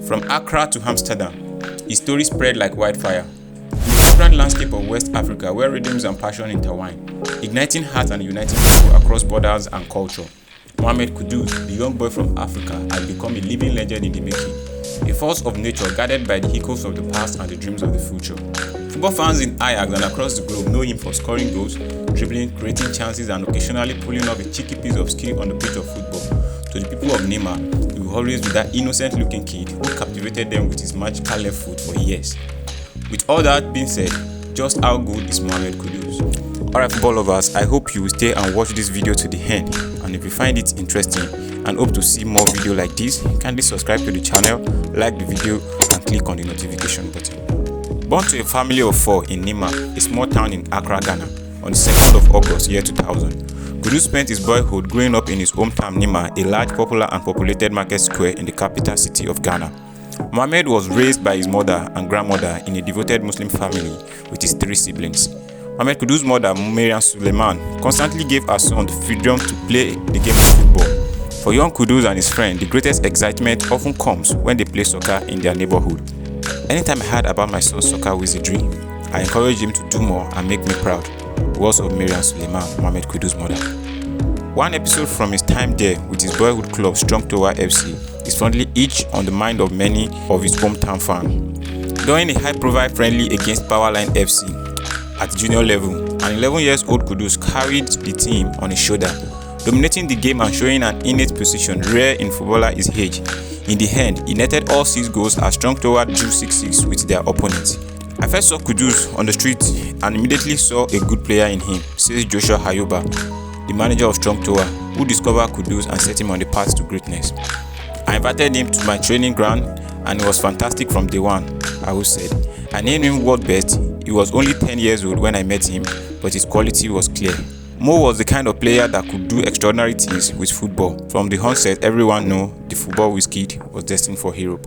From Accra to Amsterdam, his story spread like wildfire. In the vibrant landscape of West Africa where rhythms and passion intertwine, igniting hearts and uniting people across borders and culture, Mohammed Kudus, the young boy from Africa, has become a living legend in the making, a force of nature guided by the echoes of the past and the dreams of the future. Football fans in Ajax and across the globe know him for scoring goals, dribbling, creating chances, and occasionally pulling off a cheeky piece of skill on the pitch of football. To the people of Neymar, he will always be that innocent-looking kid who captivated them with his magical left foot for years. With all that being said, just how good is Mohammed Kudus? Alright football lovers, I hope you will stay and watch this video to the end, and if you find it interesting and hope to see more videos like this, kindly subscribe to the channel, like the video and click on the notification button. Born to a family of 4 in Neymar, a small town in Accra, Ghana, on the 2nd of August year 2000, Kudus spent his boyhood growing up in his hometown Neymar, a large, popular and populated market square in the capital city of Ghana. Mohammed was raised by his mother and grandmother in a devoted Muslim family with his 3 siblings. Mohammed Kudus' mother, Miriam Suleiman, constantly gave her son the freedom to play the game of football. For young Kudus and his friend, the greatest excitement often comes when they play soccer in their neighborhood. Anytime I heard about my son's soccer wizardry, I encouraged him to do more and make me proud. Words of Miriam Suleiman, Mohammed Kudus' mother. One episode from his time there with his boyhood club Strong Tower FC is fondly etched on the mind of many of his hometown fans. During a high-profile friendly against Powerline FC at junior level, an 11-year-old Kudus carried the team on his shoulder, dominating the game and showing an innate precision rare in footballer his age. In the end, he netted all 6 goals as Strong Tower drew 6-6 with their opponents. I first saw Kudus on the street and immediately saw a good player in him, says Joshua Hayoba, the manager of Strong Tower, who discovered Kudus and set him on the path to greatness. I invited him to my training ground and it was fantastic from day one, Hayoba said. I named him World Best. He was only 10 years old when I met him, but his quality was clear. Mo was the kind of player that could do extraordinary things with football. From the onset, everyone knew the football wizard was destined for Europe.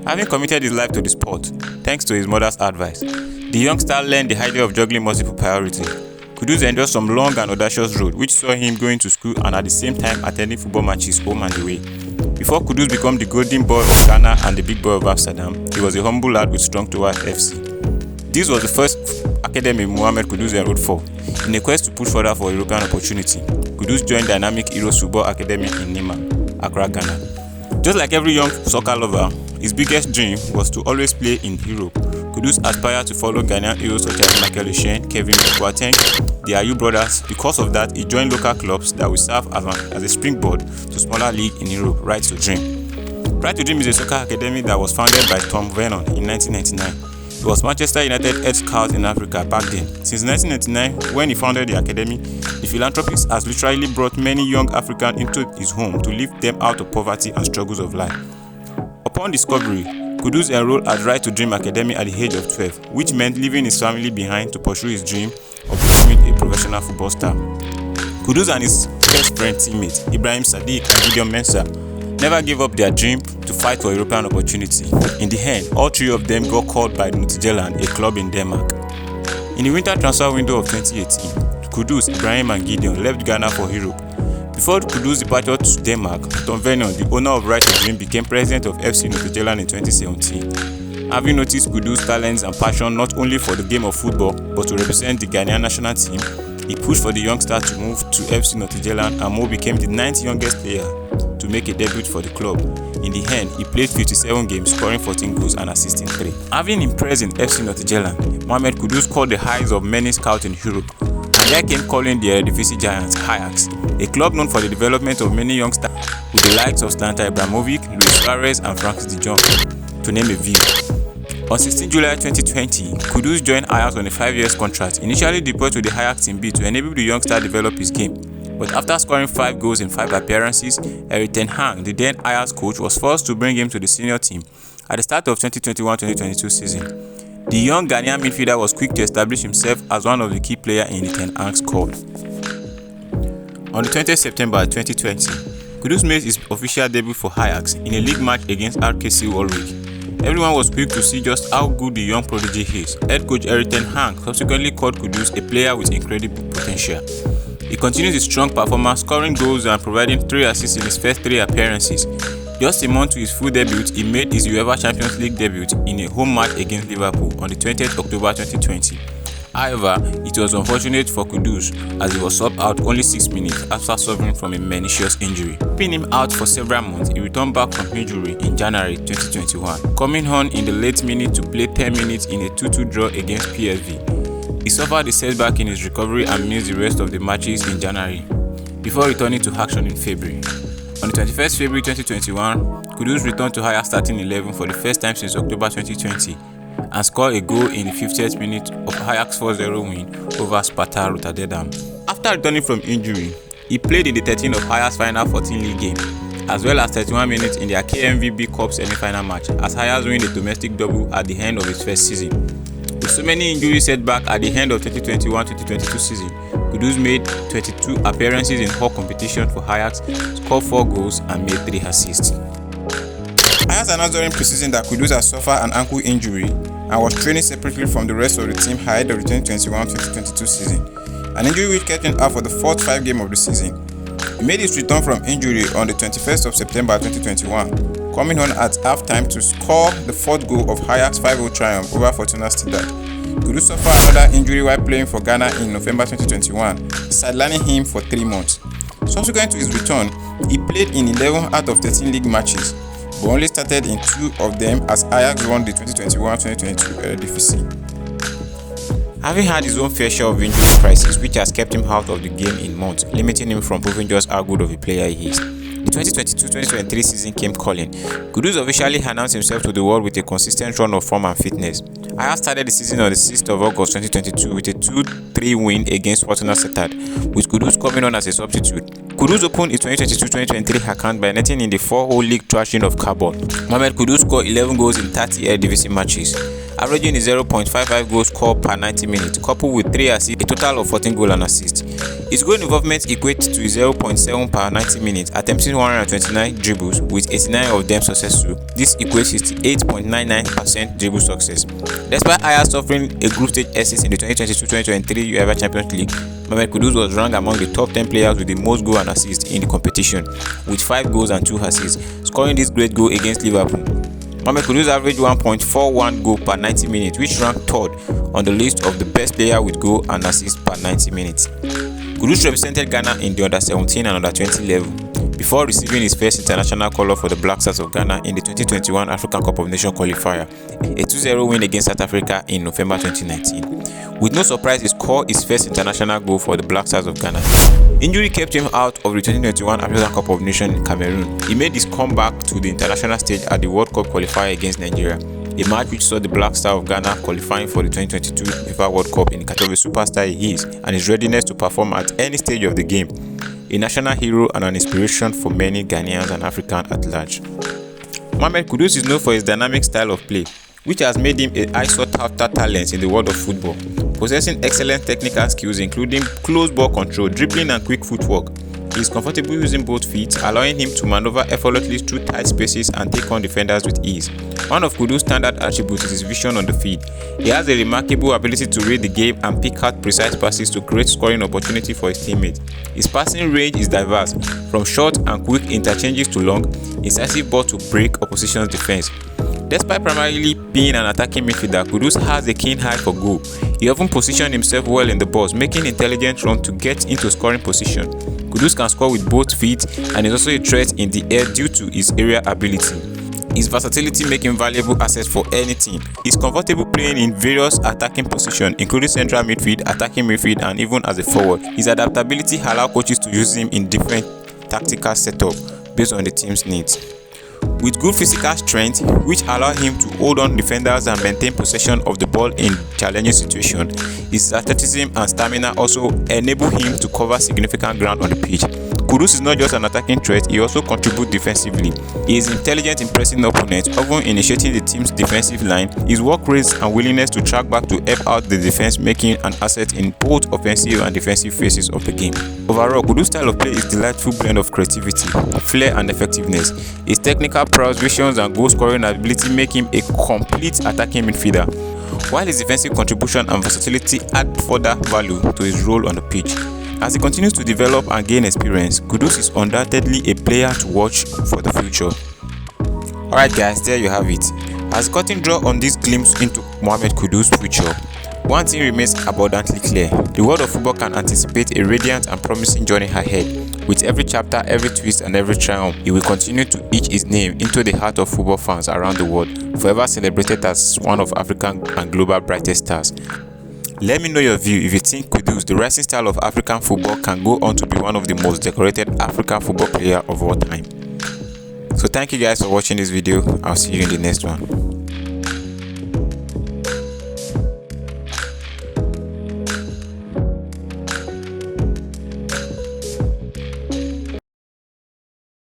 Having committed his life to the sport, thanks to his mother's advice, the youngster learned the idea of juggling multiple priorities. Kudus endured some long and audacious road, which saw him going to school and at the same time attending football matches home and away. Before Kudus became the golden boy of Ghana and the big boy of Amsterdam, he was a humble lad with Strong Tower FC. This was the first academy Mohammed Kudus enrolled for. In a quest to push further for a European opportunity, Kudus joined Dynamic Heroes Football Academy in Neymar, Accra, Ghana. Just like every young soccer lover, his biggest dream was to always play in Europe. Kudus aspired to follow Ghanaian heroes such as Michael Essien, Kevin Boateng, the Ayew brothers. Because of that, he joined local clubs that will serve as a springboard to smaller league in Europe. Right to Dream. Right to Dream is a soccer academy that was founded by Tom Vernon in 1999. He was Manchester United head scout in Africa back then. Since 1999, when he founded the academy, the philanthropist has literally brought many young Africans into his home to lift them out of poverty and struggles of life. Upon discovery, Kudus enrolled at Right to Dream Academy at the age of 12, which meant leaving his family behind to pursue his dream of becoming a professional football star. Kudus and his best friend teammates, Ibrahim Sadiq and Gideon Mensah, never gave up their dream to fight for European opportunity. In the end, all 3 of them got called by Midtjylland, a club in Denmark. In the winter transfer window of 2018, Kudus, Ibrahim and Gideon left Ghana for Europe. Before Kudus' departure to Denmark, Tom Vernon, the owner of Right to Dream, became president of FC Midtjylland in 2017. Having noticed Kudus' talents and passion not only for the game of football, but to represent the Ghanaian national team, he pushed for the youngster to move to FC Midtjylland, and Mo became the 9th youngest player to make a debut for the club. In the end, he played 57 games, scoring 14 goals and assisting 3. Having impressed in FC Midtjylland, Mohammed Kudus caught the eyes of many scouts in Europe, and there came calling the Eredivisie giants Ajax, a club known for the development of many youngsters with the likes of Zlatan Ibrahimovic, Luis Suarez and Frank de Jong, to name a few. On 16 July 2020, Kudus joined Ajax on a 5-year contract, initially deployed to the Ajax Team B to enable the youngster develop his game. But after scoring 5 goals in 5 appearances, Erik ten Hag, the then Ajax coach, was forced to bring him to the senior team at the start of 2021-2022 season. The young Ghanaian midfielder was quick to establish himself as one of the key players in the ten Hag squad. On the 20th September 2020, Kudus made his official debut for Ajax in a league match against RKC Waalwijk. Everyone was quick to see just how good the young prodigy is. Head coach Erik ten Hag subsequently called Kudus a player with incredible potential. He continues his strong performance, scoring goals and providing 3 assists in his first 3 appearances. Just a month to his full debut, he made his UEFA Champions League debut in a home match against Liverpool on the 20th October 2020. However, it was unfortunate for Kudus as he was subbed out only 6 minutes after suffering from a meniscus injury. Keeping him out for several months, he returned back from injury in January 2021, coming on in the late minute to play 10 minutes in a 2-2 draw against PSV. He suffered a setback in his recovery and missed the rest of the matches in January, before returning to action in February. On the 21st February 2021, Kudus returned to Ajax starting 11 for the first time since October 2020 and scored a goal in the 50th minute of Ajax 4-0 win over Sparta Rotterdam. After returning from injury, he played in the 13th of Ajax final 14 league game, as well as 31 minutes in their KMVB Cup semi-final match as Ajax win the domestic double at the end of his first season. With so many injuries setback at the end of 2021-2022 season, Kudus made 22 appearances in all competitions for Ajax, scored 4 goals and made 3 assists. Ajax announced during preseason that Kudus had suffered an ankle injury and was training separately from the rest of the team ahead of the 2021-2022 season, an injury which kept him out for the fourth 5 game of the season. He made his return from injury on the 21st of September 2021, coming on at half-time to score the 4th goal of Ajax 5-0 triumph over Fortuna Sittard. Kudus suffered another injury while playing for Ghana in November 2021, sidelining him for 3 months. Subsequent to his return, he played in 11 out of 13 league matches, but only started in 2 of them as Ajax won the 2021-2022 Eredivisie. Having had his own fair share of injury crisis which has kept him out of the game in months, limiting him from proving just how good of a player he is, the 2022-2023 season came calling. Kudus officially announced himself to the world with a consistent run of form and fitness. Ajax started the season on the 6th of August 2022 with a 2-3 win against Fortuna Sittard, with Kudus coming on as a substitute. Kudus opened his 2022-2023 account by netting in the 4-hole league thrashing of Carbon. Mohammed Kudus scored 11 goals in 30 Eredivisie matches, averaging a 0.55 goals scored per 90 minutes, coupled with 3 assists, a total of 14 goals and assists. His goal involvement equates to 0.7 per 90 minutes, attempting 129 dribbles, with 89 of them successful. This equates to 8.99% dribble success. Despite Ajax suffering a group stage exit in the 2022-2023 UEFA Champions League, Mohammed Kudus was ranked among the top 10 players with the most goals and assists in the competition, with 5 goals and 2 assists, scoring this great goal against Liverpool. Mohammed Kudus averaged 1.41 goal per 90 minutes, which ranked 3rd on the list of the best player with goal and assist per 90 minutes. Kudus represented Ghana in the under-17 and under-20 level before receiving his first international call-up for the Black Stars of Ghana in the 2021 African Cup of Nations qualifier, a 2-0 win against South Africa in November 2019. With no surprise, he scored his first international goal for the Black Stars of Ghana. Injury kept him out of the 2021 African Cup of Nations in Cameroon. He made his comeback to the international stage at the World Cup qualifier against Nigeria, a match which saw the Black Star of Ghana qualifying for the 2022 FIFA World Cup in the kind of a superstar he is and his readiness to perform at any stage of the game, a national hero and an inspiration for many Ghanaians and Africans at large. Mohammed Kudus is known for his dynamic style of play, which has made him a high sought-after talent in the world of football, possessing excellent technical skills including close ball control, dribbling and quick footwork. He is comfortable using both feet, allowing him to maneuver effortlessly through tight spaces and take on defenders with ease. One of Kudus' standard attributes is his vision on the field. He has a remarkable ability to read the game and pick out precise passes to create scoring opportunity for his teammates. His passing range is diverse, from short and quick interchanges to long, incisive ball to break opposition's defense. Despite primarily being an attacking midfielder, Kudus has a keen eye for goal. He often positions himself well in the box, making intelligent runs to get into scoring position. Kudus can score with both feet and is also a threat in the air due to his aerial ability. His versatility makes him valuable asset for any team. He's comfortable playing in various attacking positions, including central midfield, attacking midfield, and even as a forward. His adaptability allows coaches to use him in different tactical setups based on the team's needs. With good physical strength, which allow him to hold on defenders and maintain possession of the ball in challenging situations, his athleticism and stamina also enable him to cover significant ground on the pitch. Kudus is not just an attacking threat, he also contributes defensively. He is intelligent in pressing opponents, often initiating the team's defensive line. His work rate and willingness to track back to help out the defense make him an asset in both offensive and defensive phases of the game. Overall, Kudus' style of play is a delightful blend of creativity, flair and effectiveness. His technical prowess, visions and goal-scoring ability make him a complete attacking midfielder, while his defensive contribution and versatility add further value to his role on the pitch. As he continues to develop and gain experience, Kudus is undoubtedly a player to watch for the future. Alright guys, there you have it. As curtain draw on this glimpse into Mohammed Kudus' future, one thing remains abundantly clear. The world of football can anticipate a radiant and promising journey ahead. With every chapter, every twist and every triumph, he will continue to etch his name into the heart of football fans around the world, forever celebrated as one of African and global brightest stars. Let me know your view if you think Kudus, the rising star of African football, can go on to be one of the most decorated African football players of all time. So thank you guys for watching this video. I'll see you in the next one.